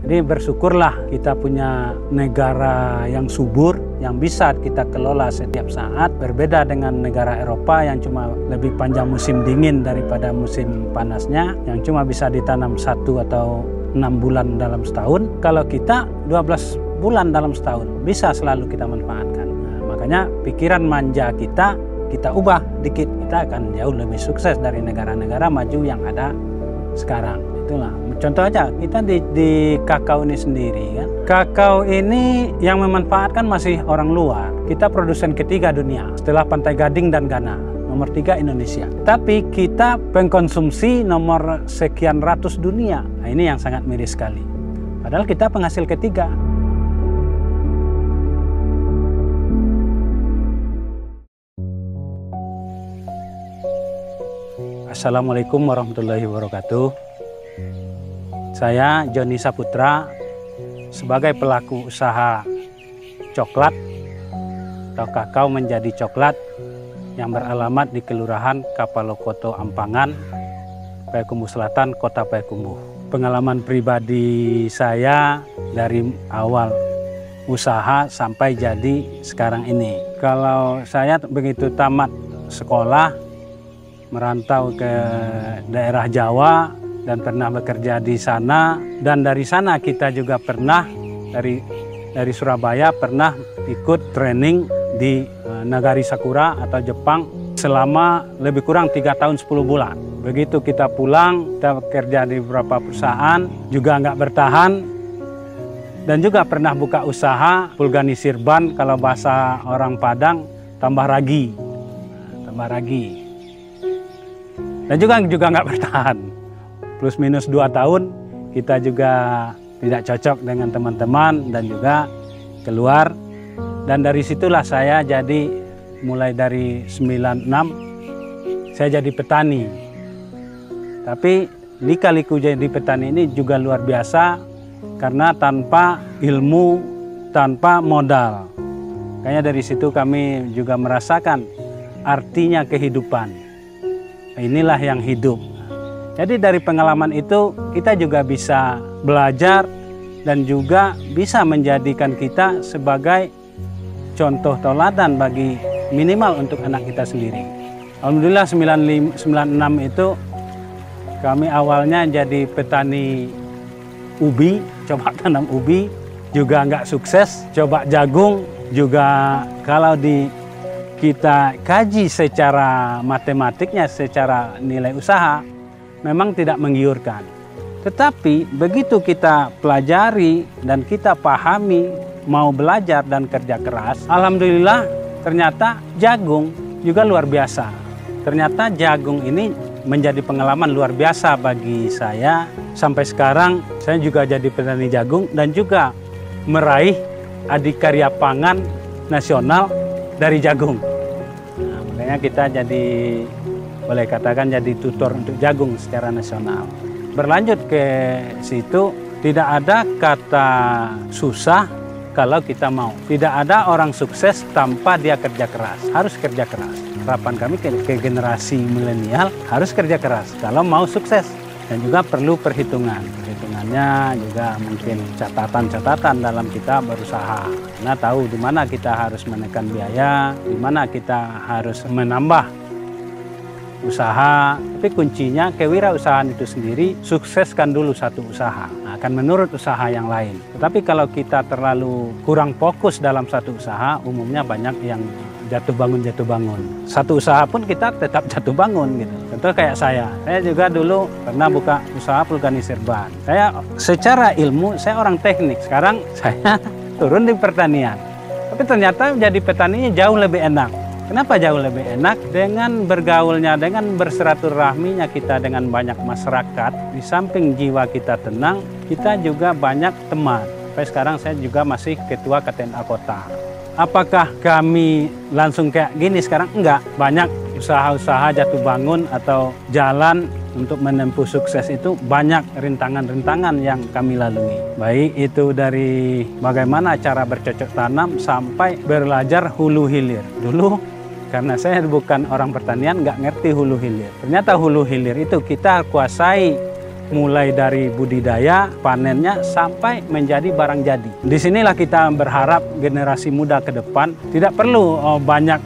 Jadi bersyukurlah kita punya negara yang subur, yang bisa kita kelola setiap saat. Berbeda dengan negara Eropa yang cuma lebih panjang musim dingin daripada musim panasnya, yang cuma bisa ditanam 1 atau 6 bulan dalam setahun. Kalau kita 12 bulan dalam setahun, bisa selalu kita manfaatkan. Nah, makanya pikiran manja kita ubah dikit, kita akan jauh lebih sukses dari negara-negara maju yang ada sekarang. Itulah contoh aja kita di kakao ini sendiri kan. Kakao ini yang memanfaatkan masih orang luar. Kita produsen ketiga dunia setelah Pantai Gading dan Ghana. Nomor 3 Indonesia. Tapi kita pengkonsumsi nomor sekian ratus dunia. Nah, ini yang sangat miris sekali. Padahal kita penghasil ketiga. Assalamualaikum warahmatullahi wabarakatuh. Saya Joni Saputra sebagai pelaku usaha coklat atau kakao menjadi coklat yang beralamat di Kelurahan Kapalokoto Ampangan, Payakumbuh Selatan, Kota Payakumbuh. Pengalaman pribadi saya dari awal usaha sampai jadi sekarang ini. Kalau saya begitu tamat sekolah, merantau ke daerah Jawa dan pernah bekerja di sana, dan dari sana kita juga pernah dari Surabaya pernah ikut training di Nagari Sakura atau Jepang selama lebih kurang 3 tahun 10 bulan. Begitu kita pulang, kita bekerja di beberapa perusahaan, juga nggak bertahan, dan juga pernah buka usaha vulganisir ban, kalau bahasa orang Padang tambah ragi. Dan juga nggak bertahan. Plus minus 2 tahun kita juga tidak cocok dengan teman-teman dan juga keluar. Dan dari situlah saya jadi mulai dari 96 saya jadi petani. Tapi lika-liku jadi petani ini juga luar biasa karena tanpa ilmu, tanpa modal. Kayaknya dari situ kami juga merasakan artinya kehidupan. Inilah yang hidup. Jadi dari pengalaman itu kita juga bisa belajar dan juga bisa menjadikan kita sebagai contoh teladan bagi minimal untuk anak kita sendiri. Alhamdulillah 96 itu kami awalnya jadi petani ubi, coba tanam ubi, juga nggak sukses, coba jagung, juga kalau kita kaji secara matematiknya, secara nilai usaha, memang tidak menggiurkan. Tetapi begitu kita pelajari dan kita pahami, mau belajar dan kerja keras, alhamdulillah ternyata jagung juga luar biasa. Ternyata jagung ini menjadi pengalaman luar biasa bagi saya. Sampai sekarang saya juga jadi petani jagung dan juga meraih Adikarya Pangan Nasional dari jagung. Nah, makanya kita jadi, boleh katakan jadi tutor untuk jagung secara nasional. Berlanjut ke situ, tidak ada kata susah kalau kita mau. Tidak ada orang sukses tanpa dia kerja keras. Harus kerja keras. Harapan kami ke generasi milenial harus kerja keras kalau mau sukses. Dan juga perlu perhitungan. Perhitungannya juga mungkin catatan-catatan dalam kita berusaha. Karena tahu di mana kita harus menekan biaya, di mana kita harus menambah usaha. Tapi kuncinya kewirausahaan itu sendiri, sukseskan dulu satu usaha, akan menurut usaha yang lain. Tetapi kalau kita terlalu kurang fokus dalam satu usaha, umumnya banyak yang jatuh bangun. Satu usaha pun kita tetap jatuh bangun gitu. Contoh kayak saya juga dulu pernah buka usaha vulganisir ban. Saya secara ilmu, saya orang teknik. Sekarang saya turun di pertanian. Tapi ternyata jadi petaninya jauh lebih enak. Kenapa jauh lebih enak? Dengan bergaulnya, dengan bersilaturahminya kita dengan banyak masyarakat, di samping jiwa kita tenang, kita juga banyak teman. Sampai sekarang saya juga masih ketua KTNA Kota. Apakah kami langsung kayak gini sekarang? Enggak. Banyak usaha-usaha jatuh bangun atau jalan untuk menempuh sukses itu banyak rintangan-rintangan yang kami lalui. Baik itu dari bagaimana cara bercocok tanam sampai belajar hulu hilir. Dulu karena saya bukan orang pertanian, nggak ngerti hulu hilir. Ternyata hulu hilir itu kita kuasai mulai dari budidaya, panennya, sampai menjadi barang jadi. Disinilah kita berharap generasi muda ke depan tidak perlu banyak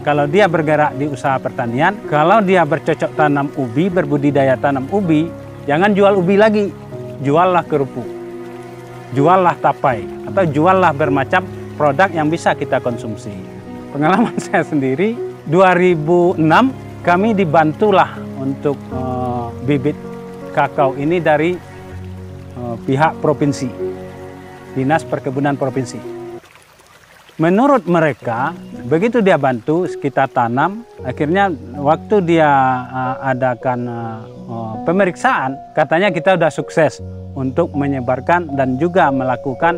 kalau dia bergerak di usaha pertanian, kalau dia bercocok tanam ubi, berbudidaya tanam ubi, jangan jual ubi lagi, juallah kerupuk, juallah tapai, atau juallah bermacam produk yang bisa kita konsumsi. Pengalaman saya sendiri, 2006 kami dibantulah untuk bibit kakao ini dari pihak provinsi, Dinas Perkebunan Provinsi. Menurut mereka, begitu dia bantu, kita tanam, akhirnya waktu dia adakan pemeriksaan, katanya kita sudah sukses untuk menyebarkan dan juga melakukan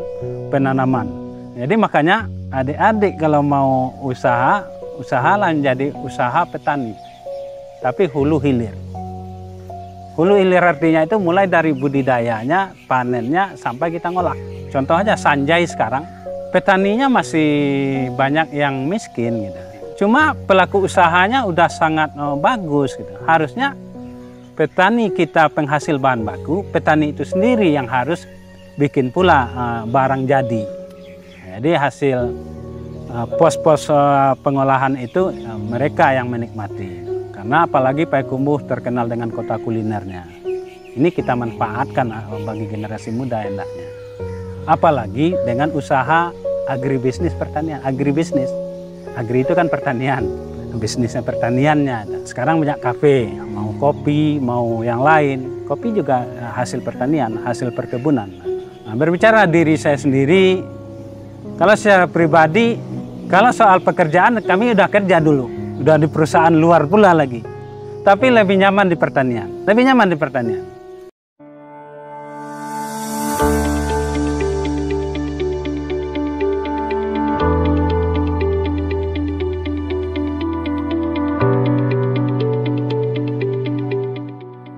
penanaman. Jadi makanya adik-adik kalau mau usahalah menjadi usaha petani, tapi hulu hilir. Hulu hilir artinya itu mulai dari budidayanya, panennya, sampai kita ngolah. Contoh aja Sanjay sekarang, petaninya masih banyak yang miskin gitu. Cuma pelaku usahanya udah sangat bagus gitu. Harusnya petani kita penghasil bahan baku, petani itu sendiri yang harus bikin pula barang jadi. Jadi hasil pos-pos pengolahan itu mereka yang menikmati. Karena apalagi Payakumbuh terkenal dengan kota kulinernya. Ini kita manfaatkan bagi generasi muda hendaknya. Apalagi dengan usaha agribisnis pertanian. Agribisnis, agri itu kan pertanian, bisnisnya pertaniannya. Sekarang banyak kafe, mau kopi, mau yang lain. Kopi juga hasil pertanian, hasil perkebunan. Nah, berbicara diri saya sendiri, kalau secara pribadi, kalau soal pekerjaan kami udah kerja dulu. Udah di perusahaan luar pula lagi. Tapi lebih nyaman di pertanian. Lebih nyaman di pertanian.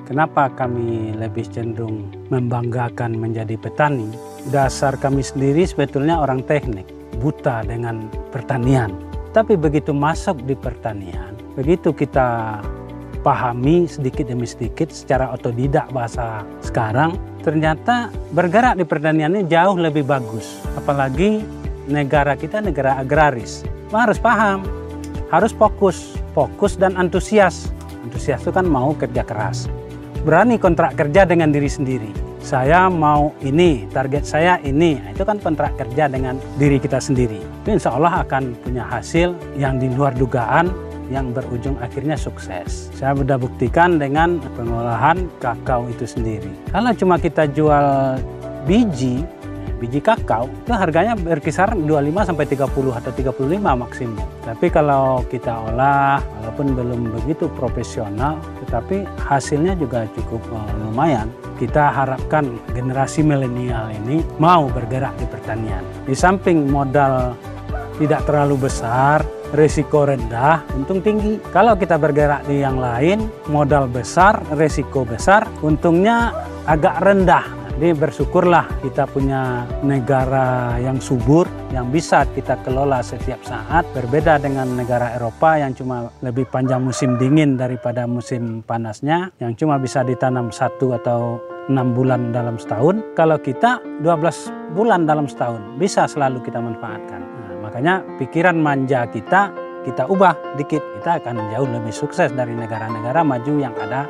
Kenapa kami lebih cenderung membanggakan menjadi petani? Dasar kami sendiri sebetulnya orang teknik, buta dengan pertanian. Tapi begitu masuk di pertanian, begitu kita pahami sedikit demi sedikit secara otodidak bahasa sekarang, ternyata bergerak di pertanian ini jauh lebih bagus. Apalagi negara kita negara agraris. Harus paham, harus fokus dan antusias. Antusias itu kan mau kerja keras. Berani kontrak kerja dengan diri sendiri. Saya mau ini, target saya ini. Itu kan kontrak kerja dengan diri kita sendiri. Itu insya Allah akan punya hasil yang di luar dugaan, yang berujung akhirnya sukses. Saya sudah buktikan dengan pengolahan kakao itu sendiri. Kalau cuma kita jual biji kakao, itu harganya berkisar 25 sampai 30 atau 35 maksimum. Tapi kalau kita olah, walaupun belum begitu profesional, tetapi hasilnya juga cukup lumayan. Kita harapkan generasi milenial ini mau bergerak di pertanian. Di samping modal tidak terlalu besar, risiko rendah, untung tinggi. Kalau kita bergerak di yang lain, modal besar, risiko besar, untungnya agak rendah. Jadi bersyukurlah kita punya negara yang subur, yang bisa kita kelola setiap saat. Berbeda dengan negara Eropa yang cuma lebih panjang musim dingin daripada musim panasnya, yang cuma bisa ditanam 1 atau 6 bulan dalam setahun. Kalau kita 12 bulan dalam setahun, bisa selalu kita manfaatkan. Nah, makanya pikiran manja kita ubah dikit, kita akan jauh lebih sukses dari negara-negara maju yang ada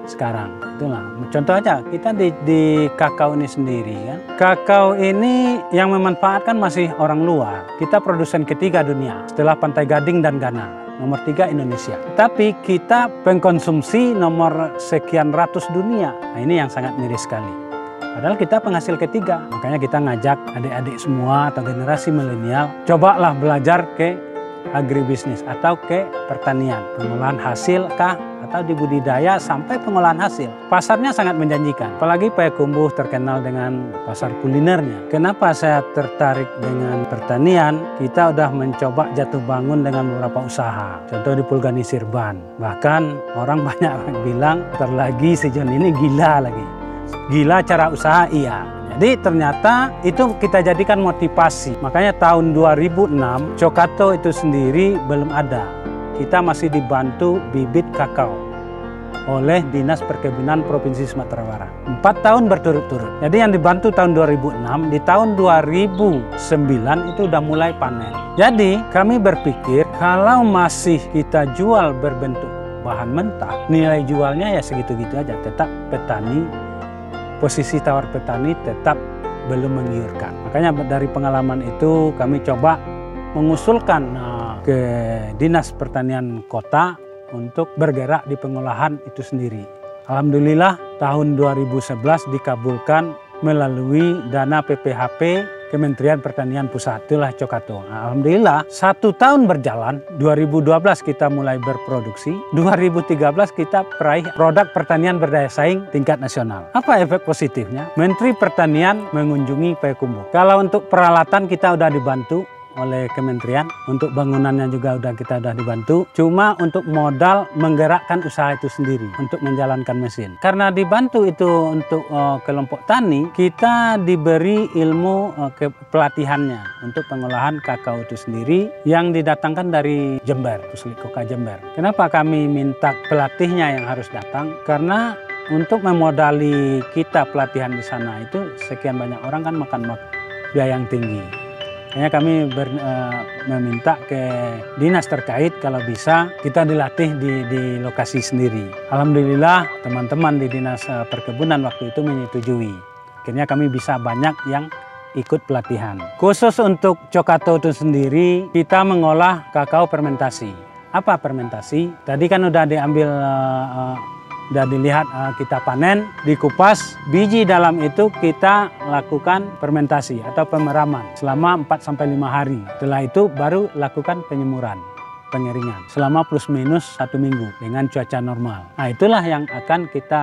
sekarang. Itulah contoh aja kita di kakao ini sendiri kan. Kakao ini yang memanfaatkan masih orang luar. Kita produsen ketiga dunia setelah Pantai Gading dan Ghana. Nomor 3 Indonesia. Tapi kita pengkonsumsi nomor sekian ratus dunia. Nah, ini yang sangat miris sekali. Padahal kita penghasil ketiga. Makanya kita ngajak adik-adik semua atau generasi milenial, cobalah belajar ke agribisnis atau ke pertanian. Pengolahan hasil kah? Atau di budidaya sampai pengolahan hasil. Pasarnya sangat menjanjikan. Apalagi Payakumbuh terkenal dengan pasar kulinernya. Kenapa saya tertarik dengan pertanian? Kita udah mencoba jatuh bangun dengan beberapa usaha. Contoh di Pulgani Sirban. Bahkan orang banyak bilang terlagi sejauh ini gila lagi. Gila cara usaha iya. Jadi ternyata itu kita jadikan motivasi. Makanya tahun 2006 Cokato itu sendiri belum ada. Kita masih dibantu bibit kakao. oleh Dinas Perkebunan Provinsi Sumatera Barat. 4 tahun berturut-turut. Jadi yang dibantu tahun 2006, di tahun 2009 itu udah mulai panen. Jadi kami berpikir kalau masih kita jual berbentuk bahan mentah, nilai jualnya ya segitu-gitu aja. Tetap petani, posisi tawar petani tetap belum menggiurkan. Makanya dari pengalaman itu kami coba mengusulkan ke Dinas Pertanian Kota untuk bergerak di pengolahan itu sendiri. Alhamdulillah tahun 2011 dikabulkan melalui dana PPHP Kementerian Pertanian Pusat, itulah Cokato. Nah, alhamdulillah 1 tahun berjalan, 2012 kita mulai berproduksi, 2013 kita peraih produk pertanian berdaya saing tingkat nasional. Apa efek positifnya? Menteri Pertanian mengunjungi Payakumbuh. Kalau untuk peralatan kita udah dibantu oleh kementerian, untuk bangunannya juga kita udah dibantu, cuma untuk modal menggerakkan usaha itu sendiri untuk menjalankan mesin. Karena dibantu itu untuk kelompok tani, kita diberi ilmu pelatihannya untuk pengolahan kakao itu sendiri yang didatangkan dari Jember, Puslikoka Jember. Kenapa kami minta pelatihnya yang harus datang? Karena untuk memodali kita pelatihan di sana itu sekian banyak orang kan makan biaya yang tinggi. Makanya kami meminta ke dinas terkait kalau bisa kita dilatih di lokasi sendiri. Alhamdulillah teman-teman di Dinas Perkebunan waktu itu menyetujui. Akhirnya kami bisa banyak yang ikut pelatihan. Khusus untuk Cokato itu sendiri kita mengolah kakao fermentasi. Apa fermentasi? Tadi kan udah diambil udah dilihat kita panen, dikupas, biji dalam itu kita lakukan fermentasi atau pemeraman selama 4-5 hari. Setelah itu baru lakukan penyemuran, pengeringan selama plus minus 1 minggu dengan cuaca normal. Nah itulah yang akan kita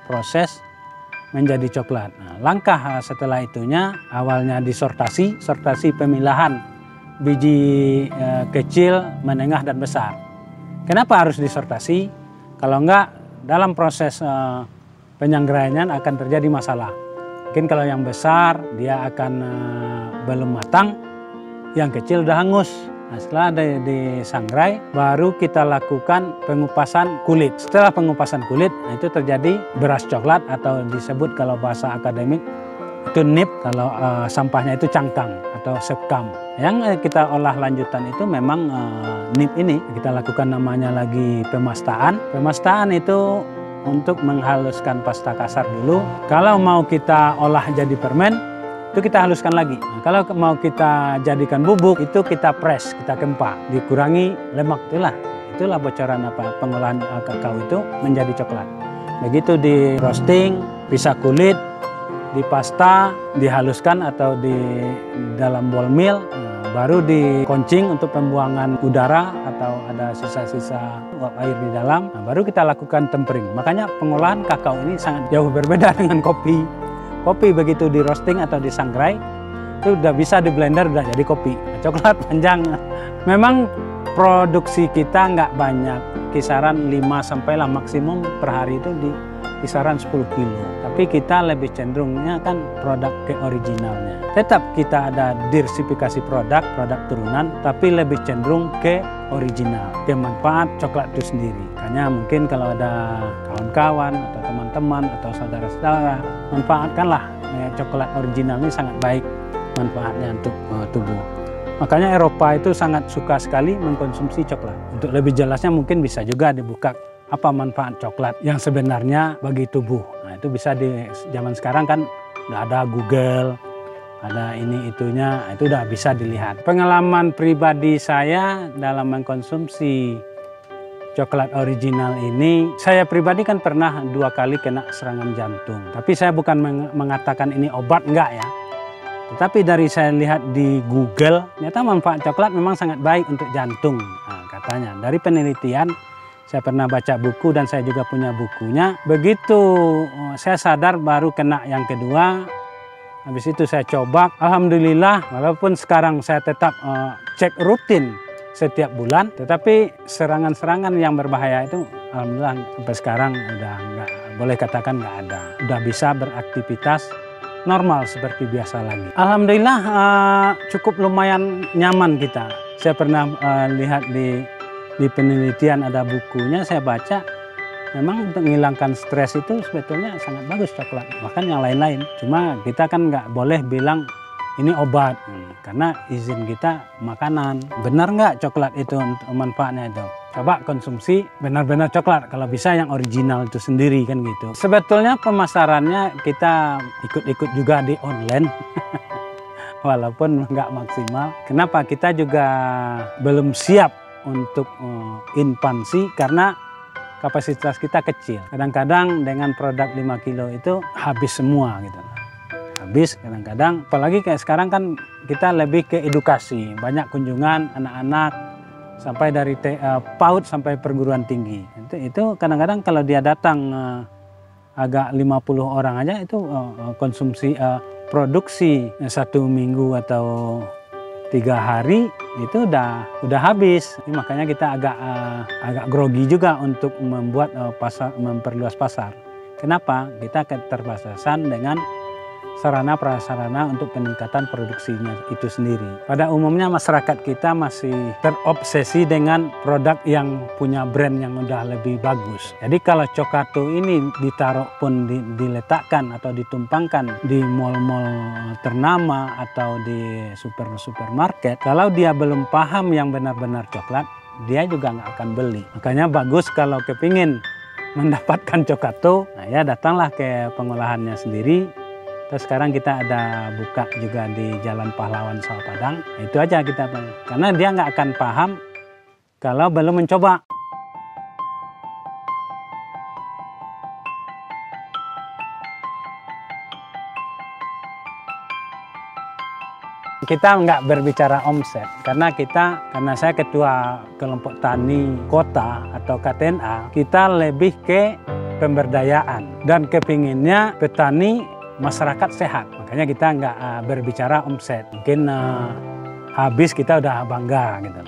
proses menjadi coklat. Nah, langkah setelah itunya awalnya disortasi, sortasi pemilahan biji kecil, menengah dan besar. Kenapa harus disortasi? Kalau enggak dalam proses penyangraian akan terjadi masalah. Mungkin kalau yang besar dia akan belum matang, yang kecil udah hangus. Nah, setelah disangrai baru kita lakukan pengupasan kulit. Setelah pengupasan kulit, nah itu terjadi beras coklat atau disebut kalau bahasa akademik itu nib, kalau sampahnya itu cangkang atau sekam. Yang kita olah lanjutan itu memang nib ini kita lakukan namanya lagi pemastaan. Pemastaan itu untuk menghaluskan pasta kasar dulu. Kalau mau kita olah jadi permen, itu kita haluskan lagi. Nah, kalau mau kita jadikan bubuk, itu kita press, kita gempa, dikurangi lemak. Itulah bocoran pengolahan kakao itu menjadi coklat. Begitu di roasting, pisah kulit, di pasta, dihaluskan atau di dalam ball mill, baru dikoncing untuk pembuangan udara atau ada sisa-sisa uap air di dalam. Nah, baru kita lakukan tempering. Makanya pengolahan kakao ini sangat jauh berbeda dengan kopi. Kopi begitu di roasting atau disangrai itu udah bisa di blender udah jadi kopi. Nah, coklat panjang. Memang produksi kita nggak banyak, kisaran 5 sampai lah maksimum per hari itu di kisaran 10 kilo. Tapi kita lebih cenderungnya kan produk ke originalnya. Tetap kita ada diversifikasi produk turunan, tapi lebih cenderung ke original, ke manfaat coklat itu sendiri. Makanya mungkin kalau ada kawan-kawan atau teman-teman atau saudara-saudara, manfaatkanlah coklat original ini sangat baik manfaatnya untuk tubuh. Makanya Eropa itu sangat suka sekali mengkonsumsi coklat. Untuk lebih jelasnya mungkin bisa juga dibuka apa manfaat coklat yang sebenarnya bagi tubuh. Nah itu bisa di zaman sekarang kan udah ada Google, ada ini itunya, itu udah bisa dilihat. Pengalaman pribadi saya dalam mengkonsumsi coklat original ini, saya pribadi kan pernah 2 kali kena serangan jantung. Tapi saya bukan mengatakan ini obat, enggak ya. Tetapi dari saya lihat di Google, ternyata manfaat coklat memang sangat baik untuk jantung. Nah, katanya dari penelitian, saya pernah baca buku dan saya juga punya bukunya. Begitu saya sadar baru kena yang kedua, habis itu saya coba. Alhamdulillah, walaupun sekarang saya tetap cek rutin setiap bulan, tetapi serangan-serangan yang berbahaya itu alhamdulillah sampai sekarang udah nggak, boleh katakan nggak ada. Udah bisa beraktivitas normal seperti biasa lagi. Alhamdulillah cukup lumayan nyaman kita. Saya pernah lihat di penelitian ada bukunya, saya baca memang untuk menghilangkan stres itu sebetulnya sangat bagus coklat. Bahkan yang lain-lain. Cuma kita kan nggak boleh bilang ini obat, karena izin kita makanan. Benar nggak coklat itu untuk manfaatnya itu? Coba konsumsi benar-benar coklat, kalau bisa yang original itu sendiri kan gitu. Sebetulnya pemasarannya kita ikut-ikut juga di online, walaupun nggak maksimal. Kenapa? Kita juga belum siap untuk ekspansi karena kapasitas kita kecil. Kadang-kadang dengan produk 5 kilo itu habis semua gitu. Habis kadang-kadang, apalagi kayak sekarang kan kita lebih ke edukasi, banyak kunjungan anak-anak sampai dari PAUD sampai perguruan tinggi. Itu kadang-kadang kalau dia datang agak 50 orang aja itu konsumsi produksi 1 minggu atau 3 hari itu udah habis. Makanya kita agak grogi juga untuk membuat memperluas pasar. Kenapa? Kita keterbatasan dengan sarana prasarana untuk peningkatan produksinya itu sendiri. Pada umumnya masyarakat kita masih terobsesi dengan produk yang punya brand yang udah lebih bagus. Jadi kalau Cokato ini ditaruh pun diletakkan atau ditumpangkan di mall-mall ternama atau di supermarket, kalau dia belum paham yang benar-benar coklat, dia juga nggak akan beli. Makanya bagus kalau kepingin mendapatkan Cokato, nah ya datanglah ke pengolahannya sendiri. Terus sekarang kita ada buka juga di Jalan Pahlawan Sawah Padang. Nah, itu aja kita, karena dia nggak akan paham kalau belum mencoba. Kita nggak berbicara omset, karena saya ketua kelompok tani kota atau KTNA, kita lebih ke pemberdayaan dan kepinginnya petani masyarakat sehat. Makanya kita nggak berbicara omset. Mungkin habis kita udah bangga gitu.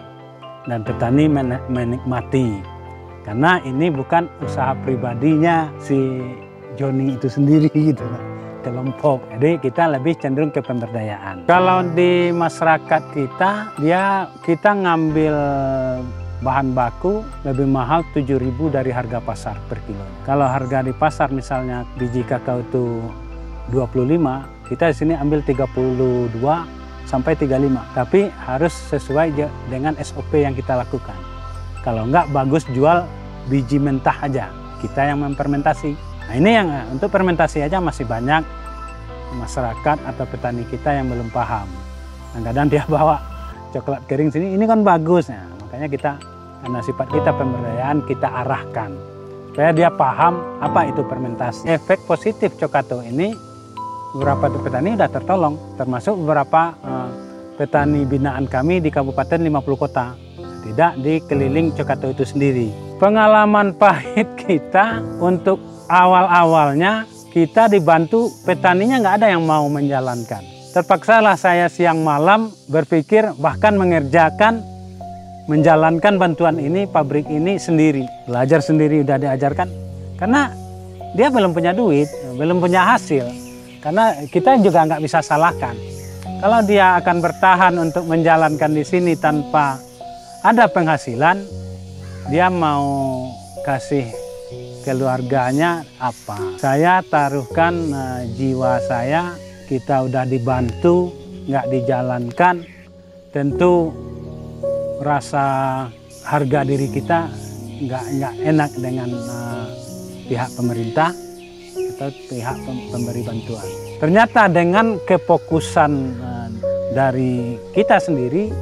Dan petani menikmati. Karena ini bukan usaha pribadinya si Joni itu sendiri gitu. Kelompok. Jadi kita lebih cenderung ke pemberdayaan. Kalau di masyarakat kita ngambil bahan baku lebih mahal 7.000 dari harga pasar per kilo. Kalau harga di pasar misalnya biji kakao itu 25, kita di sini ambil 32 sampai 35. Tapi harus sesuai dengan SOP yang kita lakukan. Kalau enggak, bagus jual biji mentah aja. Kita yang memfermentasi. Nah ini yang untuk fermentasi aja masih banyak masyarakat atau petani kita yang belum paham. Kadang-kadang dia bawa coklat kering sini, ini kan bagus. Nah, makanya kita, karena sifat kita pemberdayaan, kita arahkan. Supaya dia paham apa itu fermentasi. Efek positif Cokato ini, beberapa petani sudah tertolong, termasuk beberapa petani binaan kami di Kabupaten 50 kota, tidak di keliling Cokato itu sendiri. Pengalaman pahit kita untuk awal-awalnya, kita dibantu petaninya nggak ada yang mau menjalankan. Terpaksalah saya siang malam berpikir, bahkan menjalankan bantuan ini, pabrik ini sendiri. Belajar sendiri udah diajarkan, karena dia belum punya duit, belum punya hasil. Karena kita juga nggak bisa salahkan. Kalau dia akan bertahan untuk menjalankan di sini tanpa ada penghasilan, dia mau kasih keluarganya apa? Saya taruhkan jiwa saya, kita udah dibantu, nggak dijalankan, tentu rasa harga diri kita nggak enak dengan pihak pemerintah atau pihak pemberi bantuan. Ternyata dengan kefokusan dari kita sendiri,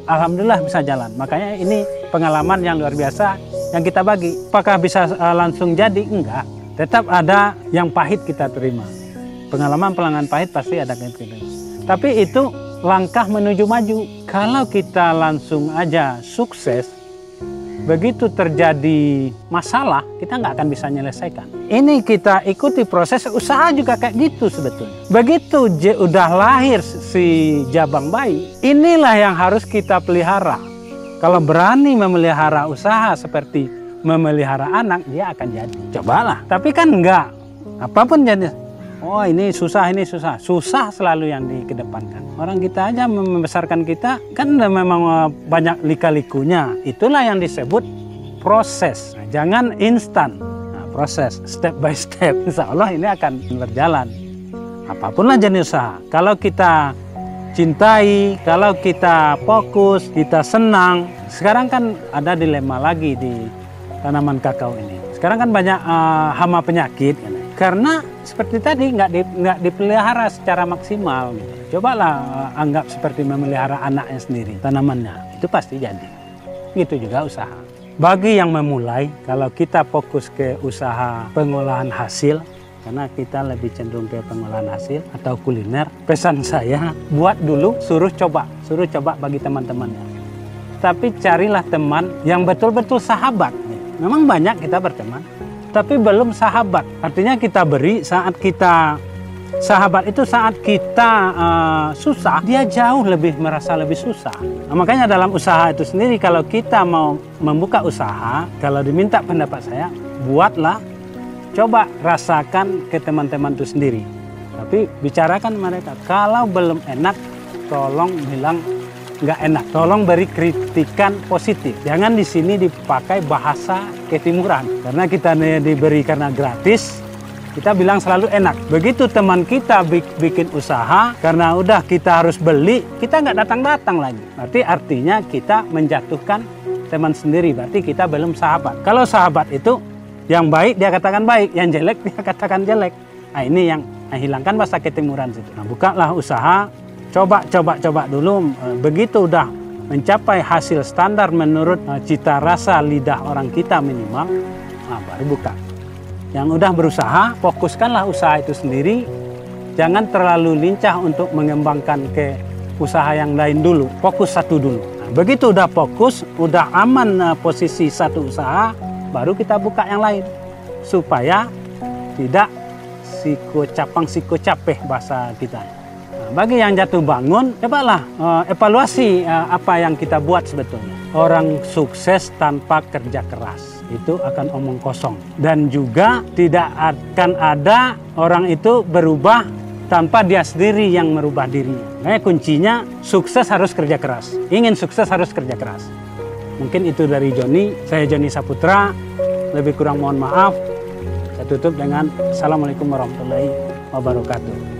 alhamdulillah bisa jalan. Makanya ini pengalaman yang luar biasa yang kita bagi. Apakah bisa langsung jadi? Enggak. Tetap ada yang pahit kita terima. Pengalaman pelanggan pahit pasti ada kita. Tapi itu langkah menuju maju. Kalau kita langsung aja sukses, begitu terjadi masalah, kita nggak akan bisa menyelesaikan. Ini kita ikuti proses usaha juga kayak gitu sebetulnya. Begitu udah lahir si jabang bayi, inilah yang harus kita pelihara. Kalau berani memelihara usaha seperti memelihara anak, dia akan jadi. Cobalah. Tapi kan enggak. Apapun jadi. Oh ini susah, ini susah. Susah selalu yang dikedepankan. Orang kita aja membesarkan kita, kan memang banyak lika-likunya. Itulah yang disebut proses. Nah, jangan instan. proses, step by step. Insya Allah ini akan berjalan. Apapunlah jenis usaha, kalau kita cintai, kalau kita fokus, kita senang. Sekarang kan ada dilema lagi di tanaman kakao ini. Sekarang kan banyak hama penyakit, karena seperti tadi nggak dipelihara secara maksimal. Gitu. Cobalah anggap seperti memelihara anaknya sendiri, tanamannya itu pasti jadi. Gitu juga usaha. Bagi yang memulai, kalau kita fokus ke usaha pengolahan hasil, karena kita lebih cenderung ke pengolahan hasil atau kuliner, pesan saya buat dulu, suruh coba bagi teman-temannya. Tapi carilah teman yang betul-betul sahabat. Memang banyak kita berteman, tapi belum sahabat. Artinya kita beri saat kita sahabat itu saat kita susah, dia jauh lebih merasa lebih susah. Nah, makanya dalam usaha itu sendiri, kalau kita mau membuka usaha, kalau diminta pendapat saya, buatlah, coba rasakan ke teman-teman itu sendiri. Tapi bicarakan mereka. Kalau belum enak, tolong bilang nggak enak. Tolong beri kritikan positif. Jangan di sini dipakai bahasa ketimuran. Karena kita diberi karena gratis, kita bilang selalu enak. Begitu teman kita bikin usaha, karena udah kita harus beli, kita nggak datang-datang lagi. Berarti artinya kita menjatuhkan teman sendiri. Berarti kita belum sahabat. Kalau sahabat itu, yang baik dia katakan baik, yang jelek dia katakan jelek. Nah ini yang hilangkan bahasa ketimuran situ. Nah, bukalah usaha, coba dulu. Begitu udah mencapai hasil standar menurut cita rasa lidah orang kita minimal, nah baru buka. Yang udah berusaha, fokuskanlah usaha itu sendiri. Jangan terlalu lincah untuk mengembangkan ke usaha yang lain dulu. Fokus satu dulu. Nah, begitu udah fokus, udah aman posisi satu usaha, baru kita buka yang lain. Supaya tidak siko capeh bahasa kita. Nah, bagi yang jatuh bangun, cobalah evaluasi apa yang kita buat sebetulnya. Orang sukses tanpa kerja keras itu akan omong kosong, dan juga tidak akan ada orang itu berubah tanpa dia sendiri yang merubah dirinya. Nah, kuncinya sukses harus kerja keras. Ingin sukses harus kerja keras. Mungkin itu dari Joni. Saya Joni Saputra. Lebih kurang mohon maaf. Saya tutup dengan Assalamualaikum warahmatullahi wabarakatuh.